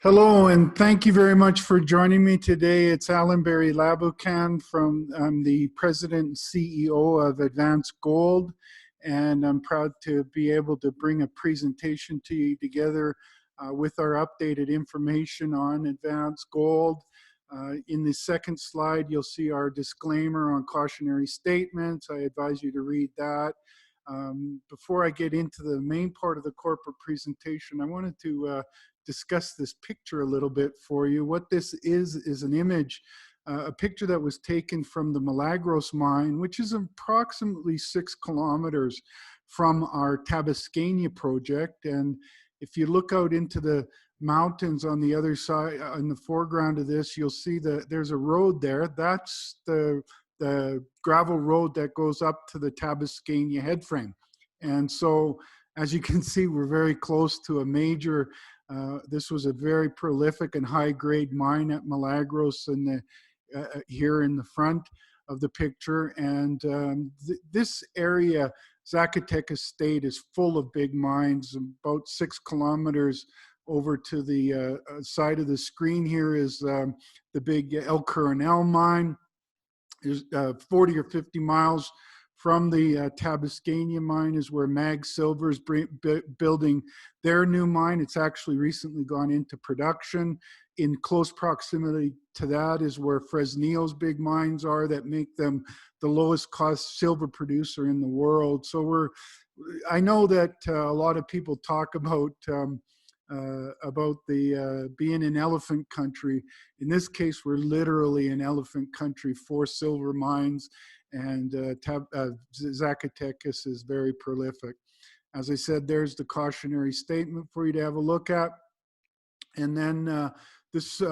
Hello, and thank you very much for joining me today. It's Allan Barry Laboucan I'm the President and CEO of Advanced Gold, and I'm proud to be able to bring a presentation to you together with our updated information on Advanced Gold. In the second slide, you'll see our disclaimer on cautionary statements. I advise you to read that. Before I get into the main part of the corporate presentation, I wanted to discuss this picture a little bit for you. What this is an image, a picture that was taken from the Milagros mine, which is approximately 6 kilometers from our Tabas Scania project. And if you look out into the mountains on the other side, in the foreground of this, you'll see that there's a road there. That's the gravel road that goes up to the Tabas Scania headframe. And so, as you can see, we're very close to a major, this was a very prolific and high-grade mine at Milagros here in the front of the picture. And this area, Zacatecas State, is full of big mines. About 6 kilometers over to the side of the screen here is the big El Coronel mine. There's 40 or 50 miles from the Tabas Scania mine is where Mag Silver is building their new mine. It's actually recently gone into production. In close proximity to that is where Fresnillo's big mines are that make them the lowest cost silver producer in the world. So I know that a lot of people talk about being an elephant country. In this case, we're literally an elephant country for silver mines, and Zacatecas is very prolific. As I said, there's the cautionary statement for you to have a look at. And then this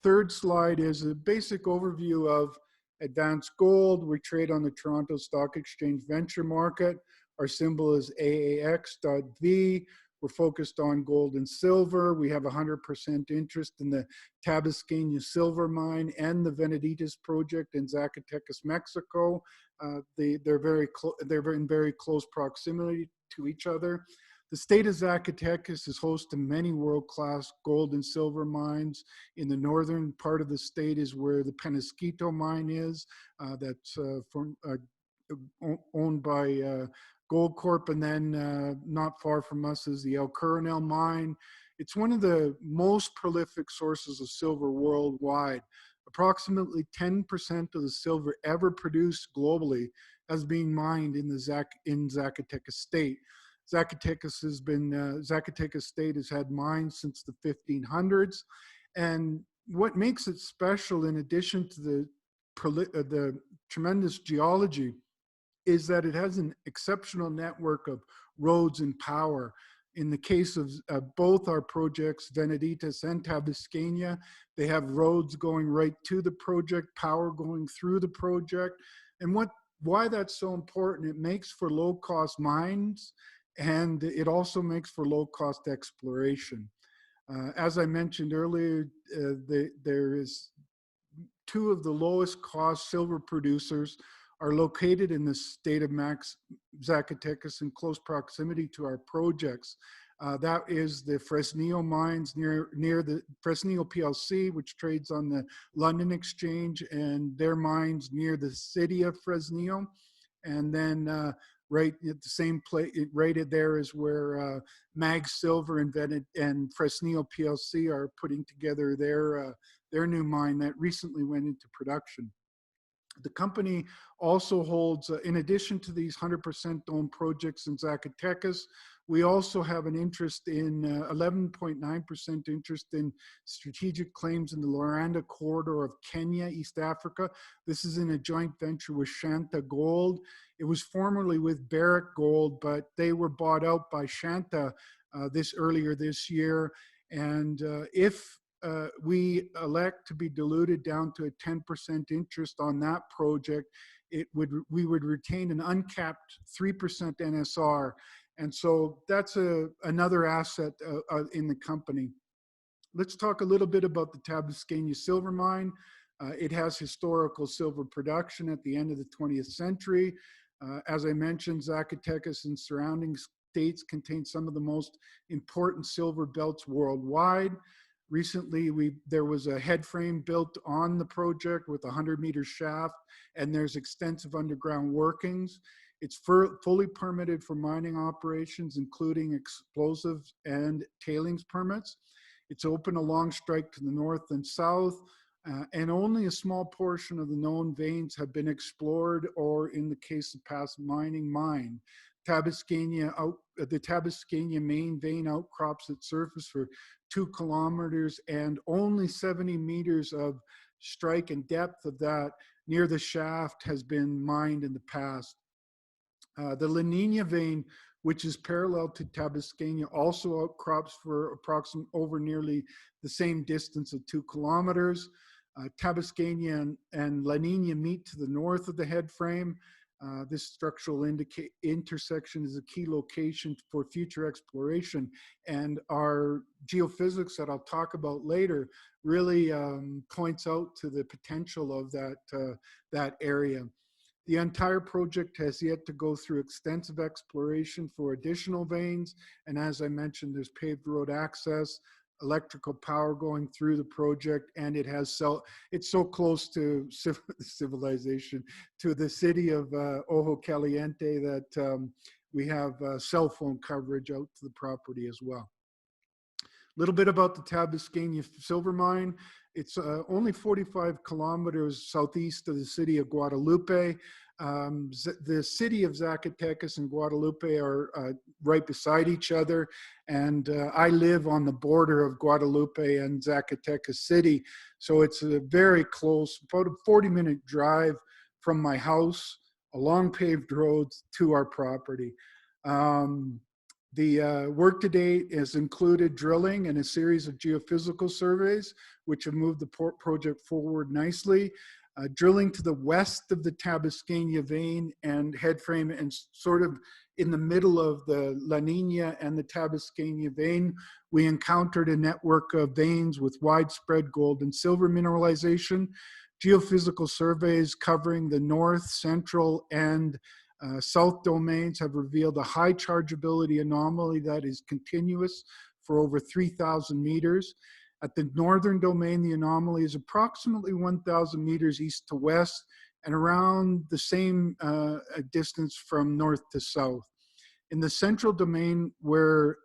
third slide is a basic overview of Advanced Gold. We trade on the Toronto Stock Exchange Venture Market. Our symbol is AAX.V. We're focused on gold and silver. We have 100% interest in the Tabas Scania silver mine and the Venaditas project in Zacatecas, Mexico. They're in very close proximity to each other. The state of Zacatecas is host to many world-class gold and silver mines. In the northern part of the state is where the Penasquito mine is, that's owned by Gold Corp, and then not far from us is the El Coronel mine. It's one of the most prolific sources of silver worldwide. Approximately 10% of the silver ever produced globally has been mined in Zacatecas State. Zacatecas State has had mines since the 1500s, and what makes it special, in addition to the tremendous geology, is that it has an exceptional network of roads and power. In the case of both our projects, Venaditas and Tabas Scania, they have roads going right to the project, power going through the project. And why that's so important, it makes for low-cost mines, and it also makes for low-cost exploration. As I mentioned earlier, there is 2 of the lowest cost silver producers are located in the state of Zacatecas in close proximity to our projects. That is the Fresnillo mines near the Fresnillo PLC, which trades on the London Exchange, and their mines near the city of Fresnillo. And then right at the same place, right there is where Mag Silver and Fresnillo PLC are putting together their new mine that recently went into production. The company also holds, in addition to these 100% owned projects in Zacatecas, we also have an interest in 11.9% interest in strategic claims in the Loranda corridor of Kenya, East Africa. This is in a joint venture with Shanta Gold. It was formerly with Barrick Gold, but they were bought out by Shanta earlier this year. And if we elect to be diluted down to a 10% interest on that project, we would retain an uncapped 3% NSR. And so that's another asset in the company. Let's talk a little bit about the Tabas Scania silver mine. It has historical silver production at the end of the 20th century. As I mentioned, Zacatecas and surrounding states contain some of the most important silver belts worldwide. Recently, there was a head frame built on the project with a 100-meter shaft, and there's extensive underground workings. It's fully permitted for mining operations, including explosives and tailings permits. It's open along strike to the north and south, and only a small portion of the known veins have been explored or, in the case of past mining, mined. The Tabas Scania main vein outcrops at surface for 2 kilometers, and only 70 meters of strike and depth of that near the shaft has been mined in the past. The La Nina vein, which is parallel to Tabas Scania, also outcrops for approximately over nearly the same distance of 2 kilometers. Tabas Scania and La Nina meet to the north of the head frame. This structural intersection is a key location for future exploration, and our geophysics that I'll talk about later really points out to the potential of that area. The entire project has yet to go through extensive exploration for additional veins, and as I mentioned, there's paved road access, electrical power going through the project, and it's so close to civilization, to the city of Ojo Caliente, that we have cell phone coverage out to the property as well. A little bit about the Tabas Scania silver mine. It's only 45 kilometers southeast of the city of Guadalupe. The city of Zacatecas and Guadalupe are right beside each other, and I live on the border of Guadalupe and Zacatecas City, so it's a very close, about a 40-minute drive from my house along paved roads to our property. The work to date has included drilling and a series of geophysical surveys, which have moved the project forward nicely. Drilling to the west of the Tabas Scania vein and head frame, and sort of in the middle of the La Nina and the Tabas Scania vein, we encountered a network of veins with widespread gold and silver mineralization. Geophysical surveys covering the north, central, and south domains have revealed a high chargeability anomaly that is continuous for over 3,000 meters. At the northern domain, the anomaly is approximately 1,000 meters east to west and around the same distance from north to south. In the central domain, where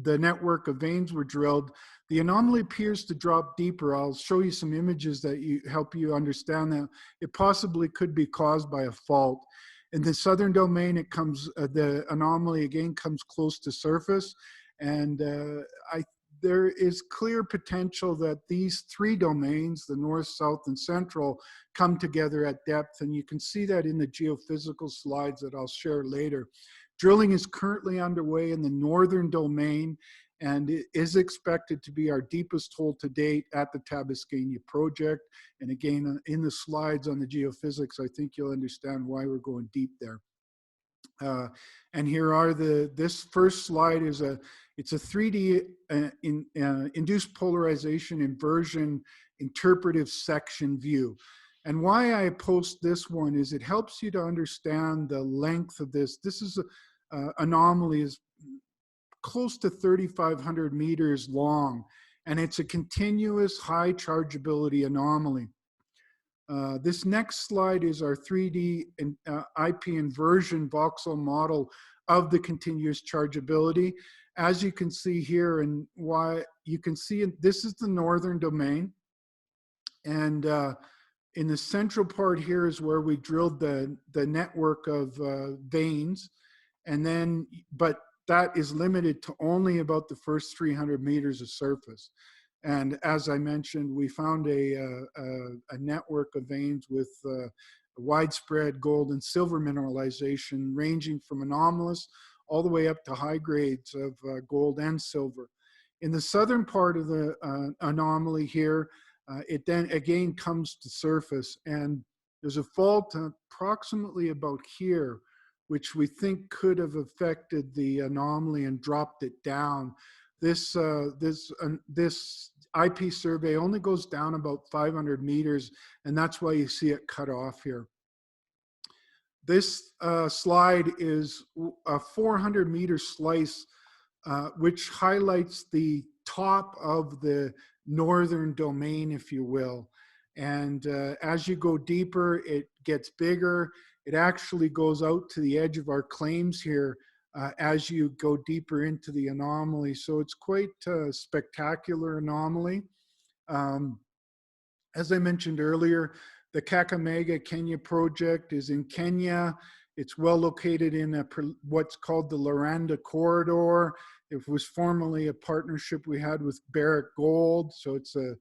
the network of veins were drilled, the anomaly appears to drop deeper. I'll show you some images that help you understand that it possibly could be caused by a fault. In the southern domain, the anomaly again comes close to surface, and there is clear potential that these 3 domains, the north, south, and central, come together at depth, and you can see that in the geophysical slides that I'll share later. Drilling is currently underway in the northern domain, and it is expected to be our deepest hole to date at the Tabas Scania project. And again, in the slides on the geophysics, I think you'll understand why we're going deep there. And here are this first slide it's a 3D induced polarization inversion interpretive section view. And why I post this one is it helps you to understand the length of this. This is anomaly is close to 3,500 meters long, and it's a continuous high chargeability anomaly. This next slide is our 3D IP inversion voxel model of the continuous chargeability. As you can see here, and why you can see this is the northern domain, and in the central part here is where we drilled the network of veins, and then but that is limited to only about the first 300 meters of surface. And as I mentioned, we found a network of veins with widespread gold and silver mineralization, ranging from anomalous all the way up to high grades of gold and silver. In the southern part of the anomaly here, it then again comes to surface, and there's a fault approximately about here, which we think could have affected the anomaly and dropped it down. This IP survey only goes down about 500 meters, and that's why you see it cut off here. This slide is a 400-meter slice, which highlights the top of the northern domain, if you will. And as you go deeper, it gets bigger. It actually goes out to the edge of our claims here as you go deeper into the anomaly. So it's quite a spectacular anomaly. As I mentioned earlier, the Kakamega Kenya project is in Kenya. It's well located in what's called the Laranda Corridor. It was formerly a partnership we had with Barrick Gold, so it's a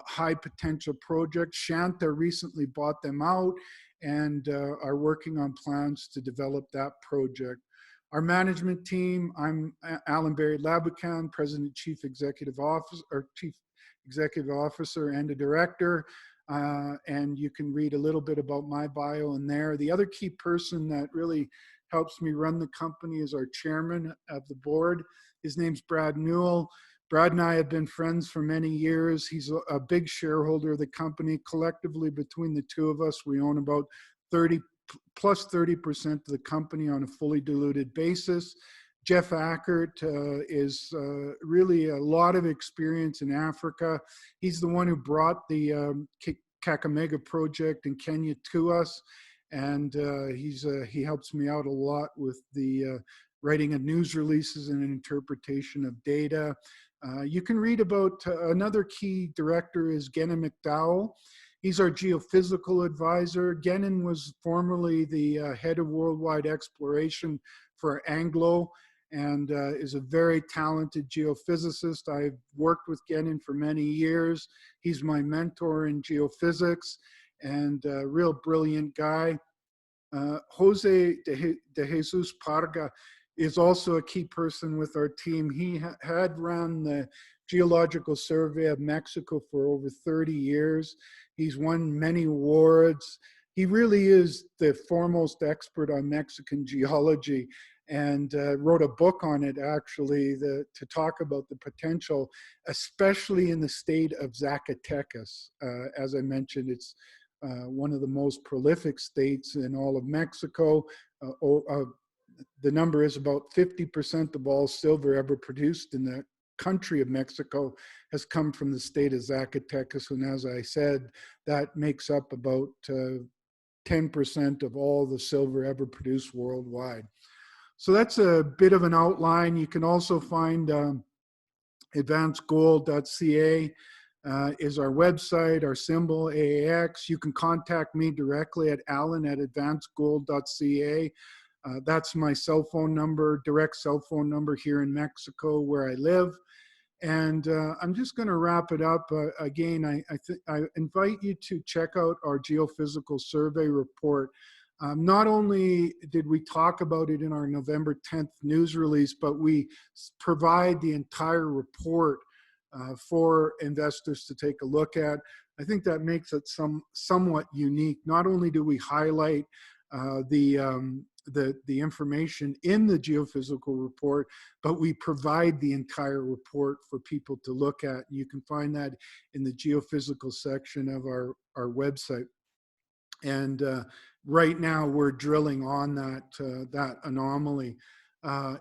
high potential project. Shanta recently bought them out and are working on plans to develop that project. Our management team, I'm Allan Barry Laboucan, President, Chief Executive Officer and a director. And you can read a little bit about my bio in there. The other key person that really helps me run the company is our chairman of the board. His name's Brad Newell. Brad and I have been friends for many years. He's a big shareholder of the company. Collectively, between the two of us, we own about 30% of the company on a fully diluted basis. Jeff Ackert is really a lot of experience in Africa. He's the one who brought the Kakamega project in Kenya to us, and he helps me out a lot with the writing of news releases and an interpretation of data. You can read about another key director is Genin McDowell. He's our geophysical advisor. Genin was formerly the head of worldwide exploration for Anglo, and is a very talented geophysicist. I've worked with Genin for many years. He's my mentor in geophysics and a real brilliant guy. Jose de Jesus Parga is also a key person with our team. He had run the Geological Survey of Mexico for over 30 years. He's won many awards. He really is the foremost expert on Mexican geology, and wrote a book on it actually to talk about the potential, especially in the state of Zacatecas. As I mentioned, it's one of the most prolific states in all of Mexico. The number is about 50% of all silver ever produced in the country of Mexico has come from the state of Zacatecas. And as I said, that makes up about 10% of all the silver ever produced worldwide. So that's a bit of an outline. You can also find advancedgold.ca is our website, our symbol AAX. You can contact me directly at allan@advancedgold.ca. That's my cell phone number, direct cell phone number here in Mexico where I live. And I'm just going to wrap it up. Again, I invite you to check out our geophysical survey report. Not only did we talk about it in our November 10th news release, but we provide the entire report for investors to take a look at. I think that makes it somewhat unique. Not only do we highlight the information in the geophysical report, but we provide the entire report for people to look at. You can find that in the geophysical section of our website. And right now we're drilling on that anomaly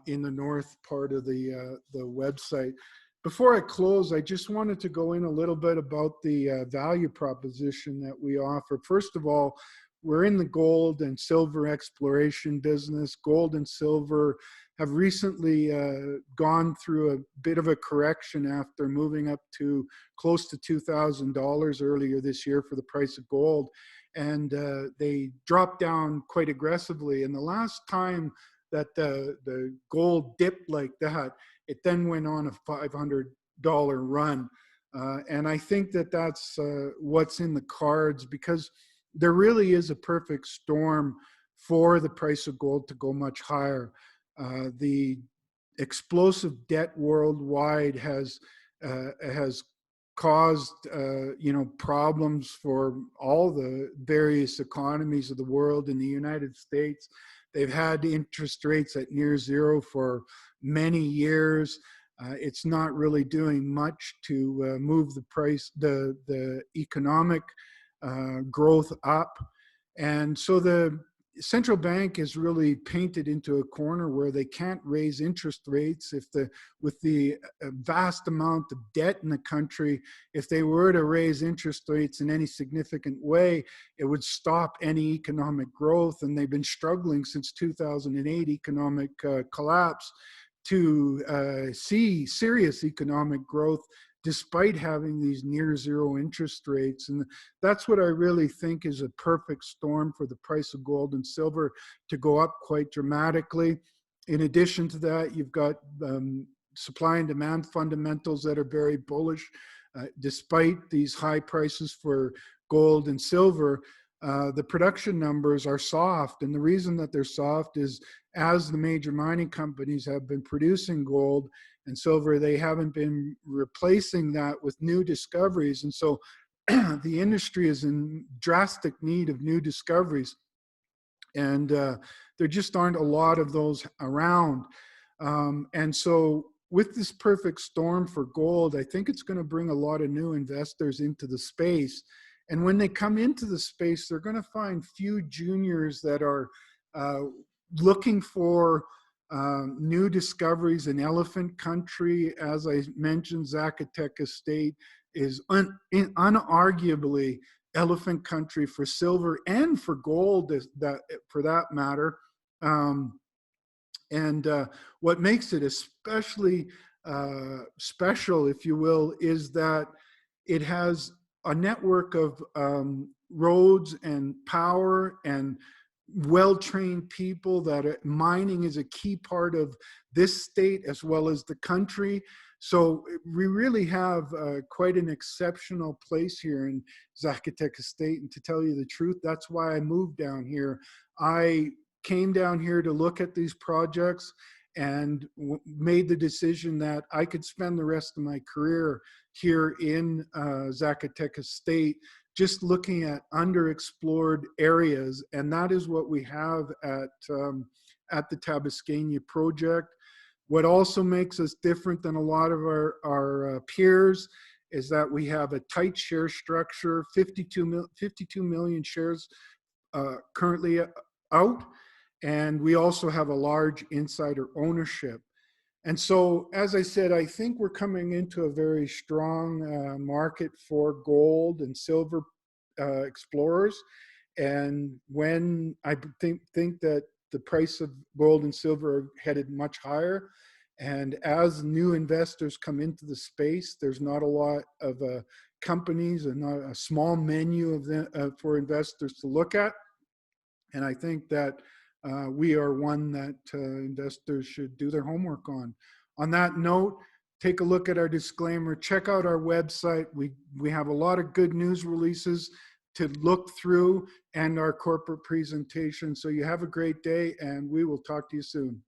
in the north part of the website. Before I close, I just wanted to go in a little bit about the value proposition that we offer. First of all, we're in the gold and silver exploration business. Gold and silver have recently gone through a bit of a correction after moving up to close to $2,000 earlier this year for the price of gold. And they dropped down quite aggressively. And the last time that the gold dipped like that, it then went on a $500 run. And I think that that's what's in the cards, because there really is a perfect storm for the price of gold to go much higher. The explosive debt worldwide has caused problems for all the various economies of the world. In the United States, they've had interest rates at near zero for many years. It's not really doing much to move the price, the economic growth up. And so central bank is really painted into a corner where they can't raise interest rates. With the vast amount of debt in the country, if they were to raise interest rates in any significant way, it would stop any economic growth. And they've been struggling since 2008 economic collapse to see serious economic growth despite having these near zero interest rates. And that's what I really think is a perfect storm for the price of gold and silver to go up quite dramatically. In addition to that, you've got supply and demand fundamentals that are very bullish. Despite these high prices for gold and silver, the production numbers are soft. And the reason that they're soft is as the major mining companies have been producing gold and silver, they haven't been replacing that with new discoveries. And so the industry is in drastic need of new discoveries. And there just aren't a lot of those around. And so with this perfect storm for gold, I think it's going to bring a lot of new investors into the space. And when they come into the space, they're going to find few juniors that are looking for new discoveries in elephant country. As I mentioned, Zacatecas State is unarguably elephant country for silver and for gold, for that matter. And what makes it especially special, if you will, is that it has a network of roads and power and well-trained people. That mining is a key part of this state as well as the country. So we really have quite an exceptional place here in Zacatecas State. And to tell you the truth, that's why I moved down here. I came down here to look at these projects and made the decision that I could spend the rest of my career here in Zacatecas State, just looking at underexplored areas. And that is what we have at the Tabas Scania project. What also makes us different than a lot of our peers is that we have a tight share structure, 52 million shares currently out. And we also have a large insider ownership. And so, as I said, I think we're coming into a very strong market for gold and silver explorers. And when I think that the price of gold and silver are headed much higher, and as new investors come into the space, there's not a lot of companies and not a small menu of them, for investors to look at. And I think that we are one that investors should do their homework on. On that note, take a look at our disclaimer, check out our website. We have a lot of good news releases to look through and our corporate presentation. So you have a great day and we will talk to you soon.